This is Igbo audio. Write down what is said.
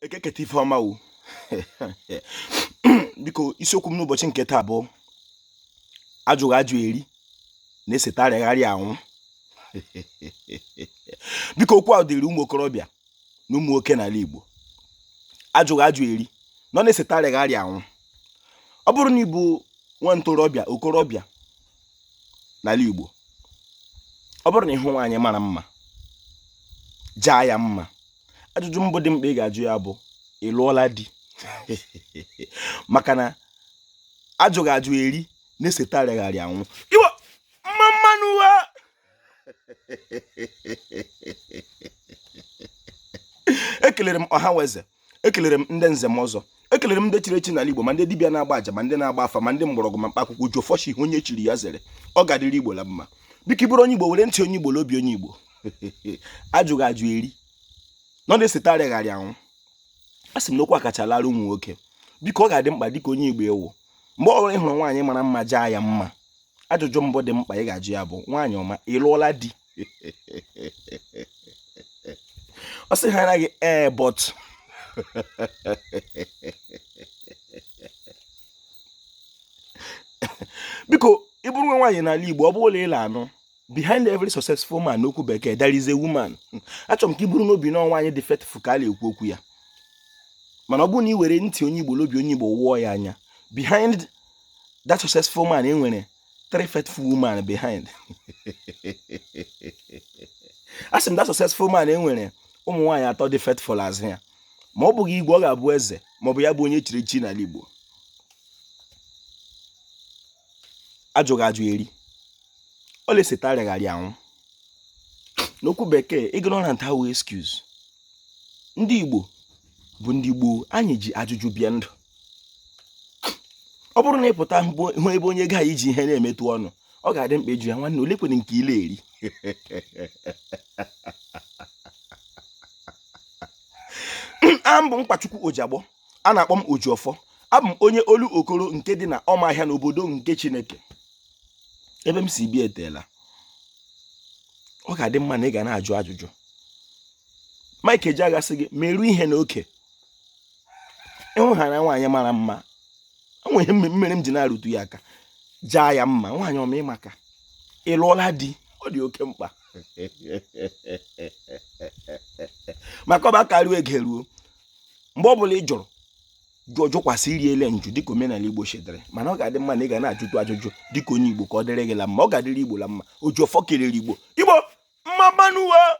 Ekeketa ife ọma o. Biko isiokwu m n'ụbọchị nke taa bụ ajụghị ajụ eri na-esetarịgharị anwụ. Biko okwu a dịrị ụmụ okorobịa na ụmụ nwoke n'ala Igbo. Ajụghị ajụ eri nọ na-esetarịgharị anwụ. Ọ bụrụ na ị bụ nwa ntorobịa okorobịa n'ala Igbo, ọ bụrụ na ịhụ nwaanyị mara mma jaa ya mma, ajụjụ mbụ dị mkpa ị ga-ajụ ya bụ ị lụọla di? Maka na ajụghị ajụ eri na-esetarịgharị anwụ. Iwo Mmammanu wa ekelere m ọha weze, ekelere m ndị nze m ọzọ, ekelere m ndị chiri echi n'ala Igbo, ma ndị dibịa na-agba aja, ma ndị na-agba afa, ma ndị mgbọrọgwụ, ma mkpa akwụkwọ ji ụfọchị ihe onye chiri ya zere. Ọ ga-adịrị Igbo la mma. Biko ị bụrụ onye Igbo, were ntị onye Igbo n'obi onye Igbo. Ajụghị ajụ eri nọ na-esetarịgharị anwụ. A sị m n'okwu akacha lara ụmụ nwoke. Biko ọ ga-adị mkpa dịka onye Igbo ewu, mgbe ọ bụla ị hụrụ nwaanyị mara mma jaa ya mma, ajụjụ mbụ dị mkpa ị ga-ajụ ya bụ nwaanyị ọma, ị lụọla di? Ọ sị ha anaghị but biko ị bụrụ nwa nwaanyị n'ala Igbo, ọ bụrụ na ị na-anụ behind every successful man n'okwu bekee there is a woman. Achọrọ m ka ị bụrụ n'obi na nwaanyị dị faithful ka a na-ekwu okwu ya. Mana ọ bụrụ na ị were ntị onye Igbo n'obi onye Igbo wụọ ya anya, behind that successful man e nwere 3 faithful women behind. A sị m that successful man e nwere ụmụ nwaanyị 3 dị faithful azụ ya. Ma ọ bụghị Igbo, ọ ga-abụ eze, ma ọ bụ ya bụ onye chiri echi n'ala Igbo. Ajụghị ajụ eri ọ na-esetarịgharị anwụ. N'okwu bekee, ignorant ha wee excuse. Ndị Igbo bụ ndị Igbo, anyị ji ajụjụ bịa ndụ. Ọ bụrụ na ị pụta hụ ebe onye gaghị iji ihe na-emetụ ọnụ, ọ ga-adị mkpa ịjụ ya, nwanne ole kwere nke ile eri? Abụ m Mkpachukwu Ojiagbọ, a na-akpọ m Ojiọfọ. Abụ m onye olu okoro nke dị na Ọmahịa n'obodo nke Chineke. Ebe m si bịa eteela. Ọ ga-adị mma na ị ga na-ajụ ajụjụ. Mike Eji agasị gị merụ ihe n'oke. Ịhụ ha na nwaanyị mara mma, enwe ihe mmere m ji na-arụtu ya aka, jaa ya mma, nwaanyị ọma ịmaka ị lụọla di. Ọ dị oke mkpa maka ọ bụ aka ruo ege ruo, mgbe ọ bụla ị jụkwasị iri ele nju dịka omenala Igbo chedere. Mana ọ ga-adị mma na ị ga na-ajụtụ ajụjụ dịka onye Igbo ka ọ dịrị gị la mma, ọ ga-adịrị Igbo la mma. Ojiọfọ kelere Igbo. Igbo Mmammanu wa.